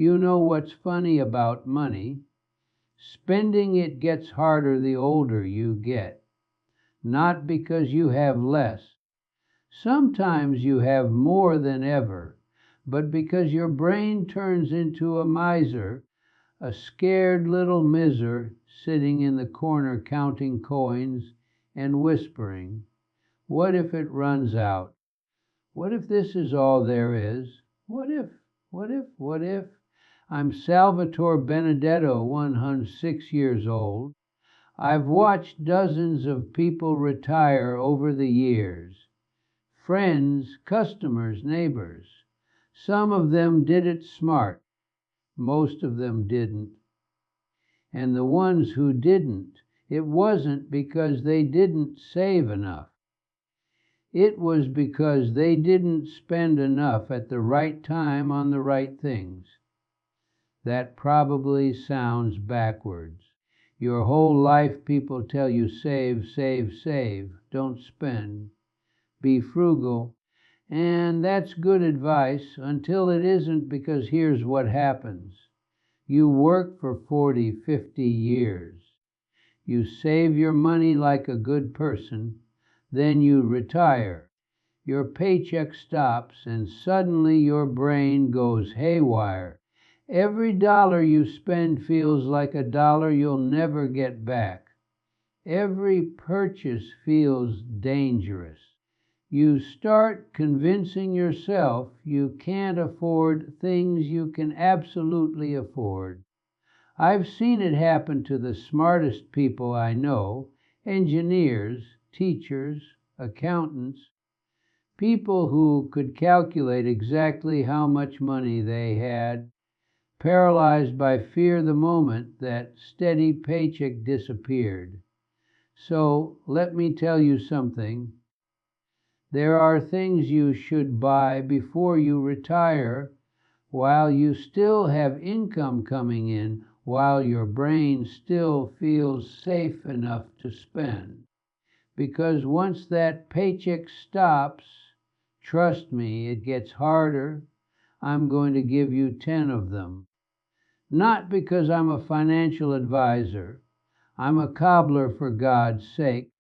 You know what's funny about money? Spending it gets harder the older you get. Not because you have less. Sometimes you have more than ever, but because your brain turns into a miser, a scared little miser sitting in the corner counting coins and whispering, "What if it runs out? What if this is all there is? What if, what if, what if?" I'm Salvatore Benedetto, 106 years old. I've watched dozens of people retire over the years. Friends, customers, neighbors. Some of them did it smart. Most of them didn't. And the ones who didn't, it wasn't because they didn't save enough. It was because they didn't spend enough at the right time on the right things. That probably sounds backwards. Your whole life people tell you save, save, save, don't spend, be frugal, and that's good advice until it isn't, because here's what happens. You work for 40, 50 years. You save your money like a good person, then you retire. Your paycheck stops, and suddenly your brain goes haywire. Every dollar you spend feels like a dollar you'll never get back. Every purchase feels dangerous. You start convincing yourself you can't afford things you can absolutely afford. I've seen it happen to the smartest people I know, engineers, teachers, accountants, people who could calculate exactly how much money they had, paralyzed by fear the moment that steady paycheck disappeared. So let me tell you something. There are things you should buy before you retire while you still have income coming in, while your brain still feels safe enough to spend. Because once that paycheck stops, trust me, it gets harder. I'm going to give you 10 of them. Not because I'm a financial advisor. I'm a cobbler for God's sake,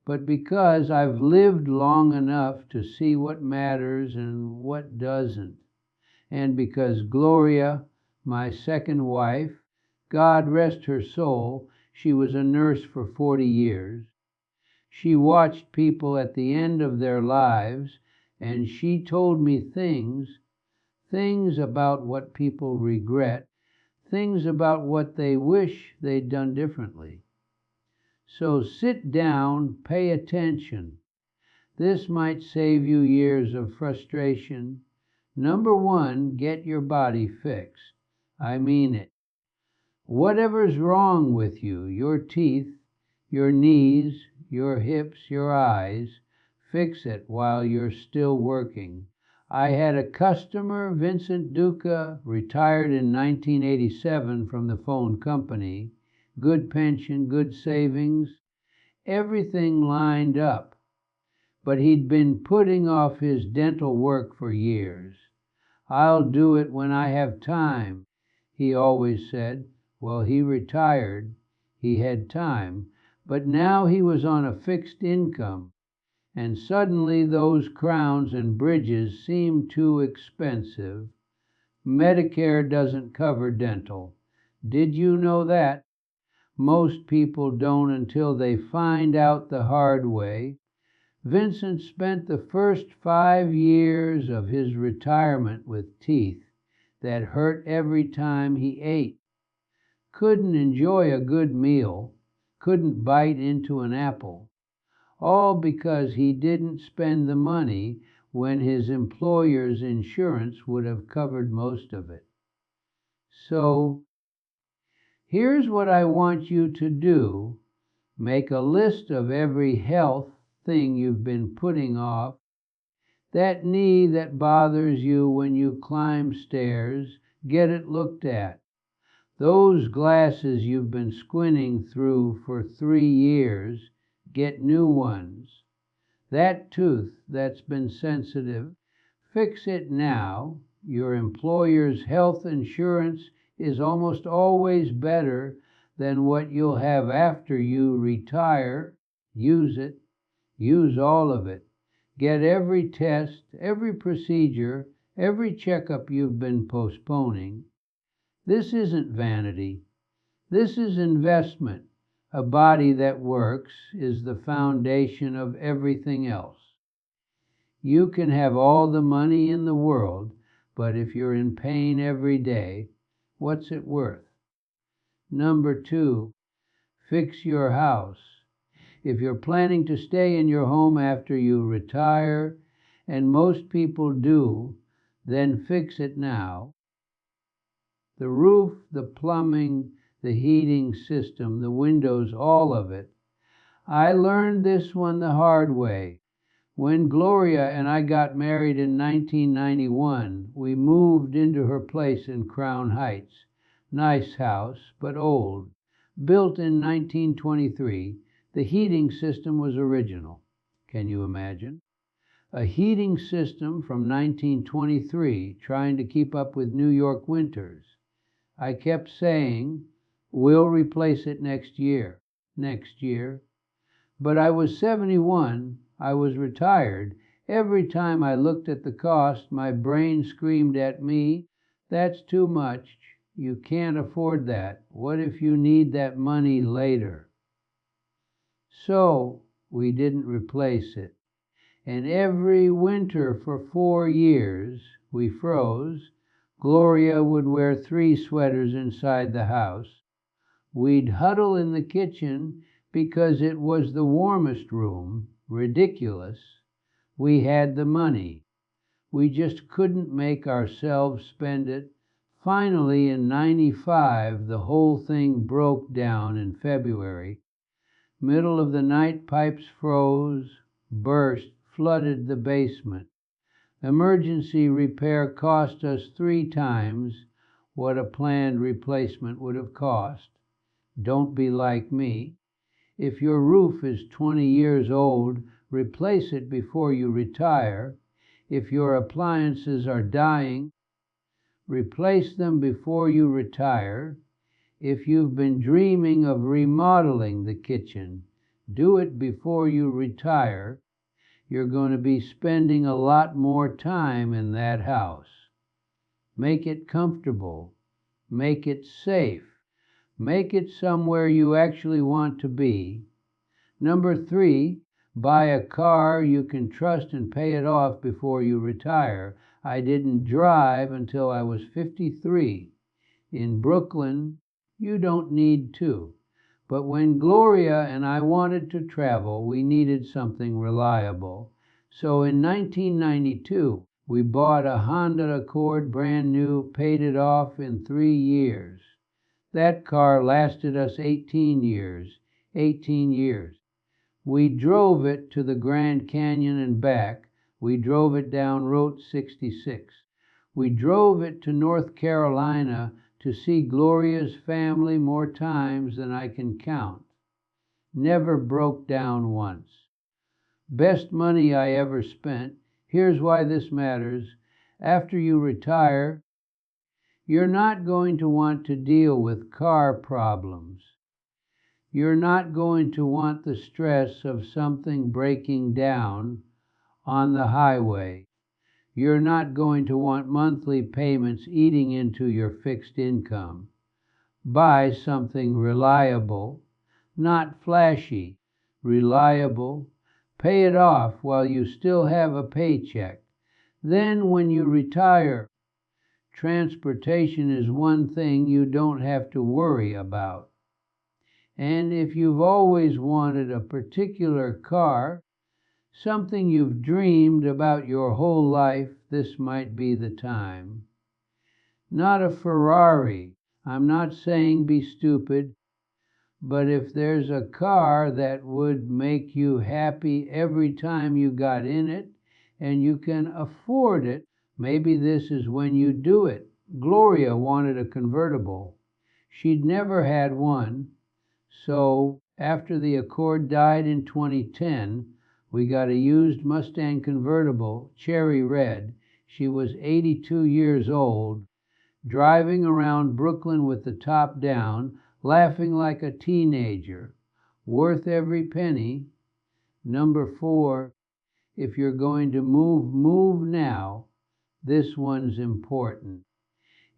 but because I've lived long enough to see what matters and what doesn't. And because Gloria, my second wife, God rest her soul, she was a nurse for 40 years. She watched people at the end of their lives, and she told me things about what people regret, things about what they wish they'd done differently. So sit down, pay attention. This might save you years of frustration. Number one, get your body fixed. I mean it. Whatever's wrong with you, your teeth, your knees, your hips, your eyes, fix it while you're still working. I had a customer, Vincent Duca, retired in 1987 from the phone company, good pension, good savings, everything lined up. But he'd been putting off his dental work for years. "I'll do it when I have time," he always said. Well, he retired. He had time. But now he was on a fixed income. And suddenly those crowns and bridges seemed too expensive. Medicare doesn't cover dental. Did you know that? Most people don't until they find out the hard way. Vincent spent the first 5 years of his retirement with teeth that hurt every time he ate. Couldn't enjoy a good meal, couldn't bite into an apple, all because he didn't spend the money when his employer's insurance would have covered most of it. So here's what I want you to do. Make a list of every health thing you've been putting off. That knee that bothers you when you climb stairs, get it looked at. Those glasses you've been squinting through for 3 years, get new ones. That tooth that's been sensitive, fix it now. Your employer's health insurance is almost always better than what you'll have after you retire. Use it. Use all of it. Get every test, every procedure, every checkup you've been postponing. This isn't vanity. This is investment. A body that works is the foundation of everything else. You can have all the money in the world, but if you're in pain every day, what's it worth? Number 2, fix your house. If you're planning to stay in your home after you retire, and most people do, then fix it now. The roof, the plumbing, the heating system, the windows, all of it. I learned this one the hard way. When Gloria and I got married in 1991, we moved into her place in Crown Heights. Nice house, but old. Built in 1923, the heating system was original. Can you imagine? A heating system from 1923 trying to keep up with New York winters. I kept saying, we'll replace it next year. But I was 71, I was retired. Every time I looked at the cost, my brain screamed at me, that's too much. You can't afford that. What if you need that money later? So we didn't replace it. And every winter for 4 years, we froze. Gloria would wear 3 sweaters inside the house. We'd huddle in the kitchen because it was the warmest room. Ridiculous. We had the money. We just couldn't make ourselves spend it. Finally, in 95, the whole thing broke down in February. Middle of the night, pipes froze, burst, flooded the basement. Emergency repair cost us 3 times what a planned replacement would have cost. Don't be like me. If your roof is 20 years old, replace it before you retire. If your appliances are dying, replace them before you retire. If you've been dreaming of remodeling the kitchen, do it before you retire. You're going to be spending a lot more time in that house. Make it comfortable. Make it safe. Make it somewhere you actually want to be. Number 3, buy a car you can trust and pay it off before you retire. I didn't drive until I was 53. In Brooklyn, you don't need to. But when Gloria and I wanted to travel, we needed something reliable. So in 1992, we bought a Honda Accord brand new, paid it off in 3 years. That car lasted us 18 years. 18 years. We drove it to the Grand Canyon and back. We drove it down Route 66. We drove it to North Carolina to see Gloria's family more times than I can count. Never broke down once. Best money I ever spent. Here's why this matters. After you retire, you're not going to want to deal with car problems. You're not going to want the stress of something breaking down on the highway. You're not going to want monthly payments eating into your fixed income. Buy something reliable, not flashy, reliable. Pay it off while you still have a paycheck. Then when you retire, transportation is one thing you don't have to worry about. And if you've always wanted a particular car, something you've dreamed about your whole life, this might be the time. Not a Ferrari. I'm not saying be stupid, but if there's a car that would make you happy every time you got in it, and you can afford it, maybe this is when you do it. Gloria wanted a convertible. She'd never had one, so after the Accord died in 2010, we got a used Mustang convertible, cherry red. She was 82 years old, driving around Brooklyn with the top down, laughing like a teenager. Worth every penny. Number 4, if you're going to move now. This one's important.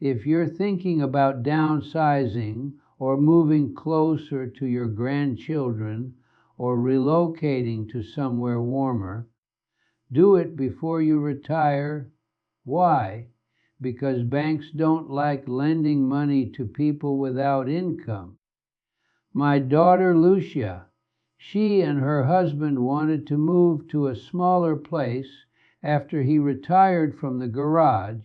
If you're thinking about downsizing or moving closer to your grandchildren or relocating to somewhere warmer, do it before you retire. Why? Because banks don't like lending money to people without income. My daughter Lucia, she and her husband wanted to move to a smaller place after he retired from the garage.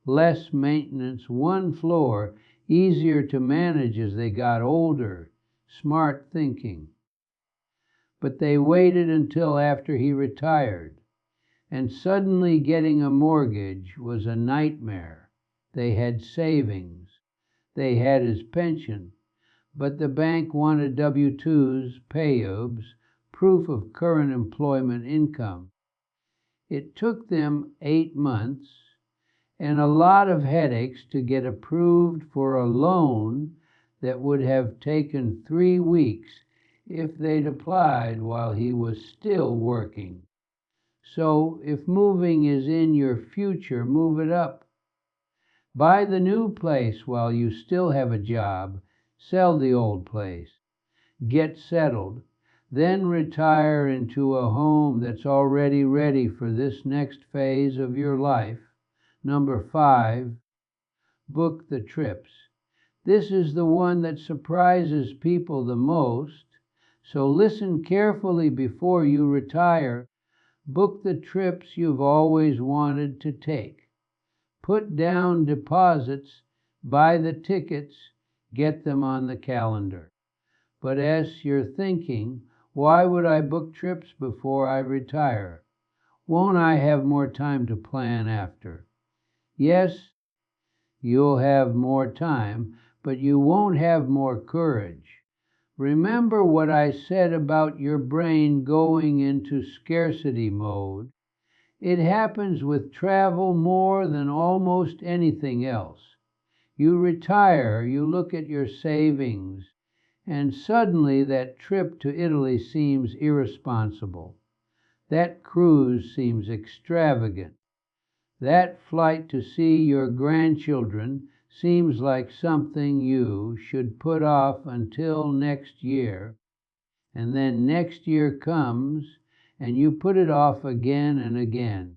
Less maintenance, one floor, easier to manage as they got older. Smart thinking. But they waited until after he retired, and suddenly getting a mortgage was a nightmare. They had savings. They had his pension, but the bank wanted W-2s, payobs, proof of current employment income. It took them 8 months and a lot of headaches to get approved for a loan that would have taken 3 weeks if they'd applied while he was still working. So if moving is in your future, move it up. Buy the new place while you still have a job. Sell the old place. Get settled. Then retire into a home that's already ready for this next phase of your life. Number 5, book the trips. This is the one that surprises people the most. So listen carefully before you retire. Book the trips you've always wanted to take. Put down deposits, buy the tickets, get them on the calendar. But as you're thinking, why would I book trips before I retire? Won't I have more time to plan after? Yes, you'll have more time, but you won't have more courage. Remember what I said about your brain going into scarcity mode. It happens with travel more than almost anything else. You retire, you look at your savings, and suddenly that trip to Italy seems irresponsible. That cruise seems extravagant. That flight to see your grandchildren seems like something you should put off until next year. And then next year comes, and you put it off again and again.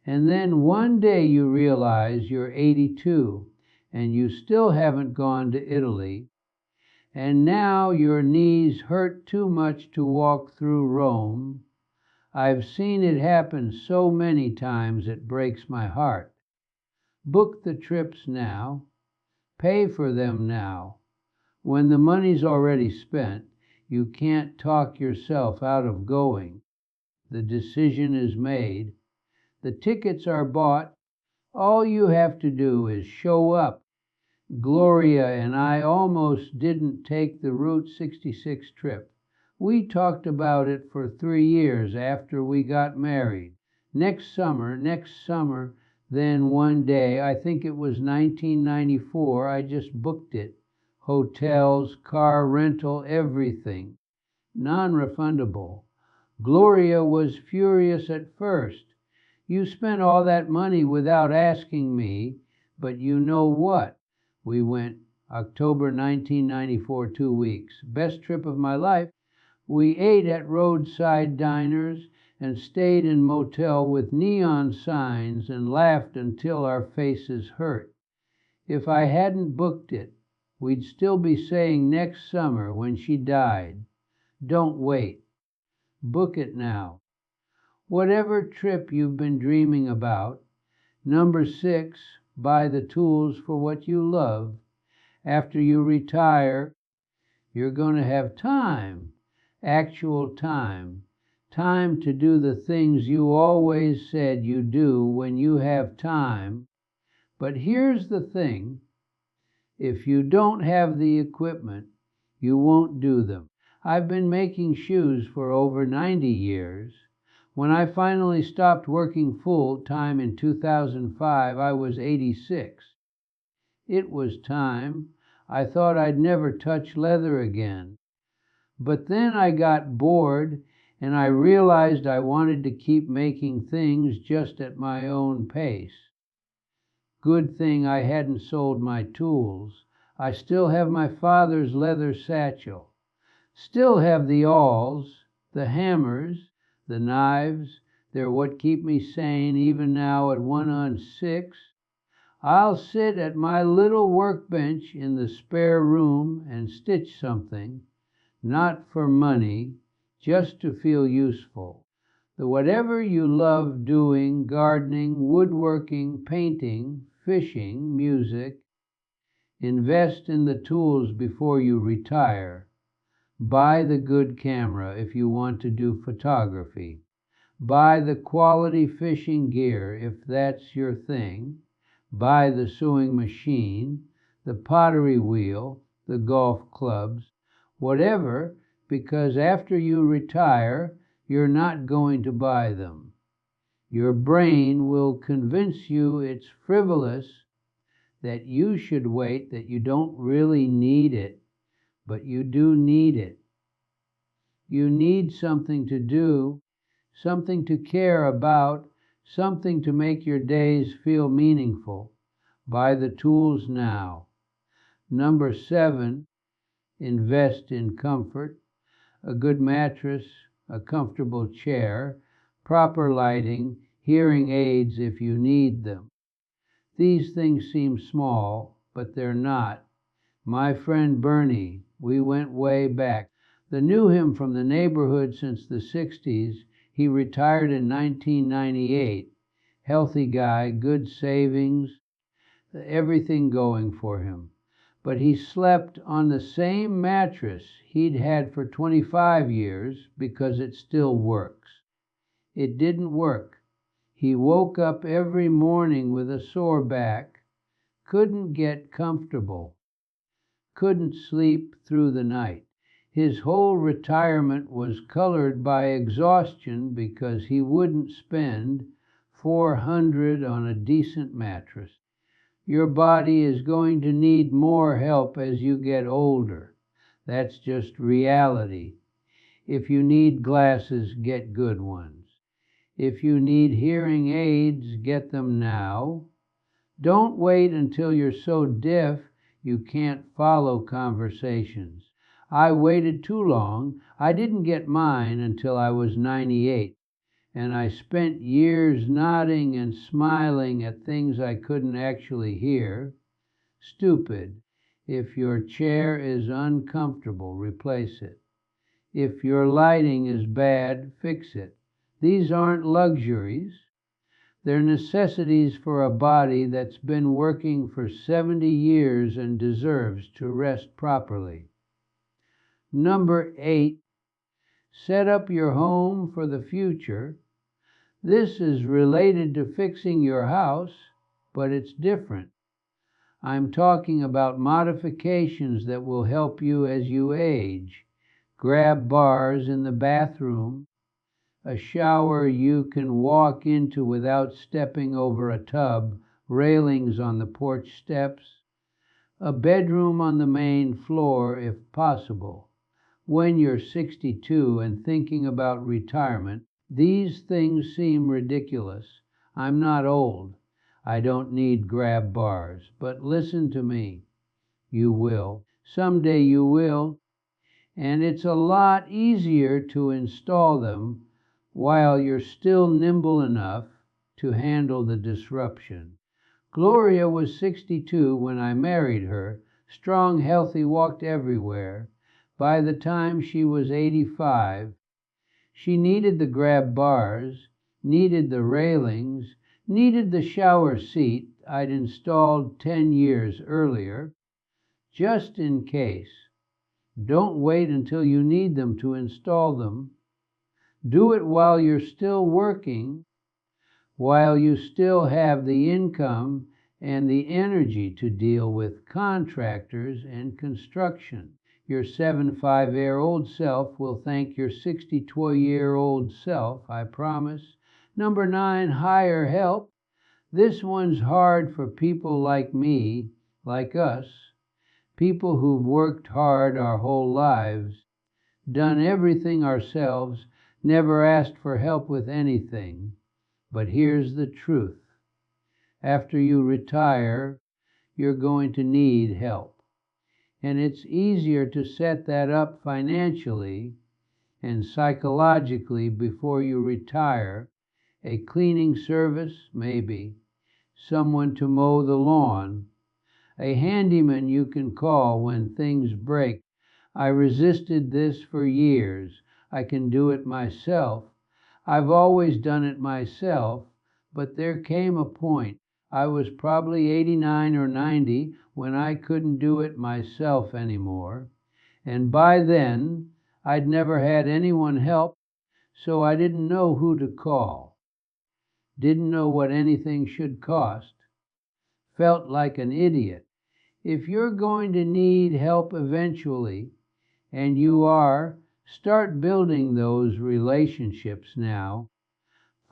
And then one day you realize you're 82 and you still haven't gone to Italy, and now your knees hurt too much to walk through Rome. I've seen it happen so many times it breaks my heart. Book the trips now. Pay for them now. When the money's already spent, you can't talk yourself out of going. The decision is made. The tickets are bought. All you have to do is show up. Gloria and I almost didn't take the Route 66 trip. We talked about it for 3 years after we got married. Next summer, then one day, I think it was 1994, I just booked it. Hotels, car rental, everything. Non-refundable. Gloria was furious at first. You spent all that money without asking me, but you know what? We went October 1994, 2 weeks. Best trip of my life. We ate at roadside diners and stayed in motel with neon signs and laughed until our faces hurt. If I hadn't booked it, we'd still be saying next summer when she died. Don't wait. Book it now. Whatever trip you've been dreaming about. Number 6, buy the tools for what you love. After you retire, you're going to have time, actual time to do the things you always said you do when you have time. But here's the thing. If you don't have the equipment, you won't do them. I've been making shoes for over 90 years. When I finally stopped working full time in 2005, I was 86. It was time. I thought I'd never touch leather again. But then I got bored and I realized I wanted to keep making things just at my own pace. Good thing I hadn't sold my tools. I still have my father's leather satchel. Still have the awls, the hammers, the knives. They're what keep me sane even now at 1 on 6. I'll sit at my little workbench in the spare room and stitch something, not for money, just to feel useful. Whatever you love doing, gardening, woodworking, painting, fishing, music, invest in the tools before you retire. Buy the good camera if you want to do photography. Buy the quality fishing gear if that's your thing. Buy the sewing machine, the pottery wheel, the golf clubs, whatever, because after you retire, you're not going to buy them. Your brain will convince you it's frivolous, that you should wait, that you don't really need it, but you do need it. You need something to do, something to care about, something to make your days feel meaningful. Buy the tools now. Number 7, invest in comfort. A good mattress, a comfortable chair, proper lighting, hearing aids if you need them. These things seem small, but they're not. My friend Bernie, we went way back. I knew him from the neighborhood since the 60s. He retired in 1998. Healthy guy, good savings, everything going for him. But he slept on the same mattress he'd had for 25 years because it still works. It didn't work. He woke up every morning with a sore back, couldn't get comfortable, couldn't sleep through the night. His whole retirement was colored by exhaustion because he wouldn't spend $400 on a decent mattress. Your body is going to need more help as you get older. That's just reality. If you need glasses, get good ones. If you need hearing aids, get them now. Don't wait until you're so deaf you can't follow conversations. I waited too long. I didn't get mine until I was 98, and I spent years nodding and smiling at things I couldn't actually hear. Stupid. If your chair is uncomfortable, replace it. If your lighting is bad, fix it. These aren't luxuries. They're necessities for a body that's been working for 70 years and deserves to rest properly. Number 8, set up your home for the future. This is related to fixing your house, but it's different. I'm talking about modifications that will help you as you age. Grab bars in the bathroom, a shower you can walk into without stepping over a tub, railings on the porch steps, a bedroom on the main floor if possible. When you're 62 and thinking about retirement, these things seem ridiculous. I'm not old. I don't need grab bars, but listen to me. You will. Someday you will, and it's a lot easier to install them while you're still nimble enough to handle the disruption. Gloria was 62 when I married her, strong, healthy, walked everywhere. By the time she was 85, she needed the grab bars, needed the railings, needed the shower seat I'd installed 10 years earlier, just in case. Don't wait until you need them to install them. Do it while you're still working, while you still have the income and the energy to deal with contractors and construction. Your 75-year-old self will thank your 62-year-old self, I promise. Number 9, hire help. This one's hard for people like me, like us, people who've worked hard our whole lives, done everything ourselves, never asked for help with anything. But here's the truth. After you retire, you're going to need help. And it's easier to set that up financially and psychologically before you retire. A cleaning service, maybe. Someone to mow the lawn. A handyman you can call when things break. I resisted this for years. I can do it myself. I've always done it myself, but there came a point, I was probably 89 or 90, when I couldn't do it myself anymore. And by then, I'd never had anyone help, so I didn't know who to call. Didn't know what anything should cost. Felt like an idiot. If you're going to need help eventually, and you are, start building those relationships now.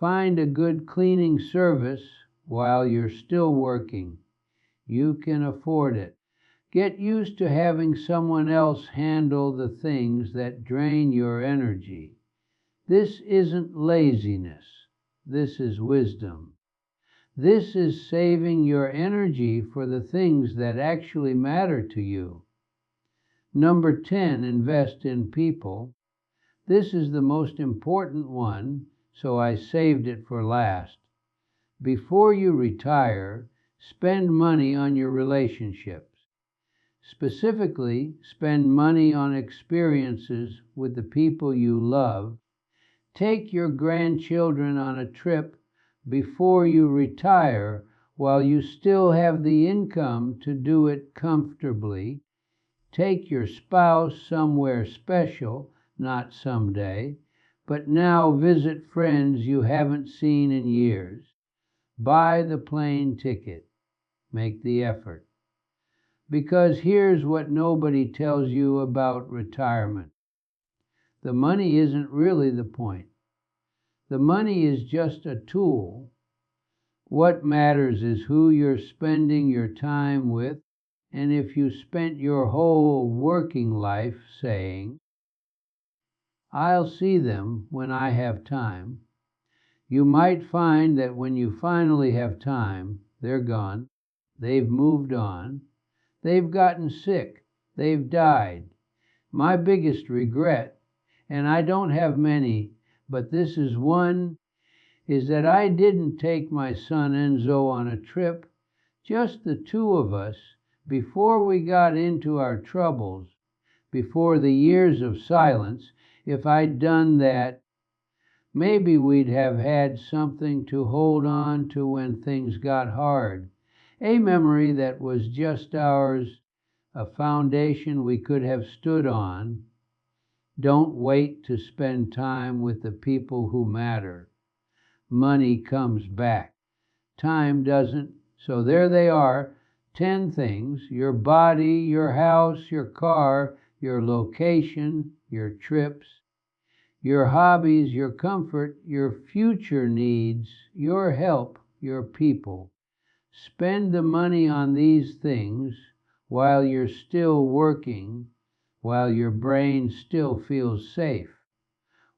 Find a good cleaning service while you're still working. You can afford it. Get used to having someone else handle the things that drain your energy. This isn't laziness. This is wisdom. This is saving your energy for the things that actually matter to you. Number 10, invest in people. This is the most important one, so I saved it for last. Before you retire, spend money on your relationships. Specifically, spend money on experiences with the people you love. Take your grandchildren on a trip before you retire while you still have the income to do it comfortably. Take your spouse somewhere special, not someday, but now visit friends you haven't seen in years. Buy the plane ticket. Make the effort. Because here's what nobody tells you about retirement. The money isn't really the point. The money is just a tool. What matters is who you're spending your time with. And if you spent your whole working life saying, I'll see them when I have time, you might find that when you finally have time, they're gone, they've moved on, they've gotten sick, they've died. My biggest regret, and I don't have many, but this is one, is that I didn't take my son Enzo on a trip, just the two of us, before we got into our troubles, before the years of silence. If I'd done that, maybe we'd have had something to hold on to when things got hard. A memory that was just ours, a foundation we could have stood on. Don't wait to spend time with the people who matter. Money comes back. Time doesn't. So there they are, 10 things: your body, your house, your car, your location, your trips, your hobbies, your comfort, your future needs, your help, your people. Spend the money on these things while you're still working, while your brain still feels safe,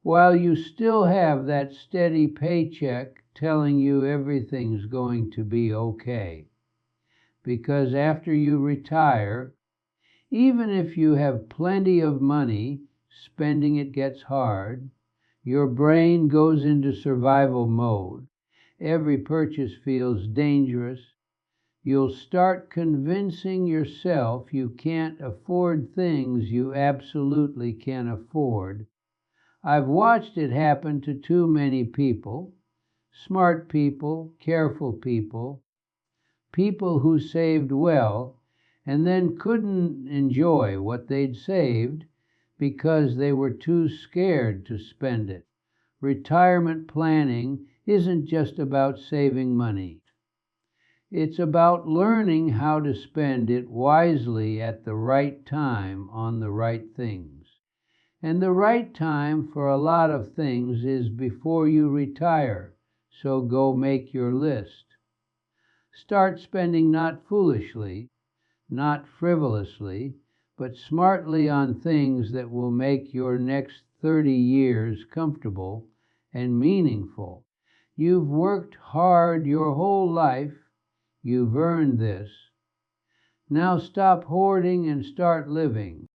while you still have that steady paycheck telling you everything's going to be okay. Because after you retire, even if you have plenty of money, spending it gets hard. Your brain goes into survival mode. Every purchase feels dangerous. You'll start convincing yourself you can't afford things you absolutely can afford. I've watched it happen to too many people, smart people, careful people, people who saved well and then couldn't enjoy what they'd saved because they were too scared to spend it. Retirement planning isn't just about saving money. It's about learning how to spend it wisely at the right time on the right things. And the right time for a lot of things is before you retire, so go make your list. Start spending not foolishly, not frivolously, but smartly on things that will make your next 30 years comfortable and meaningful. You've worked hard your whole life. You've earned this. Now stop hoarding and start living.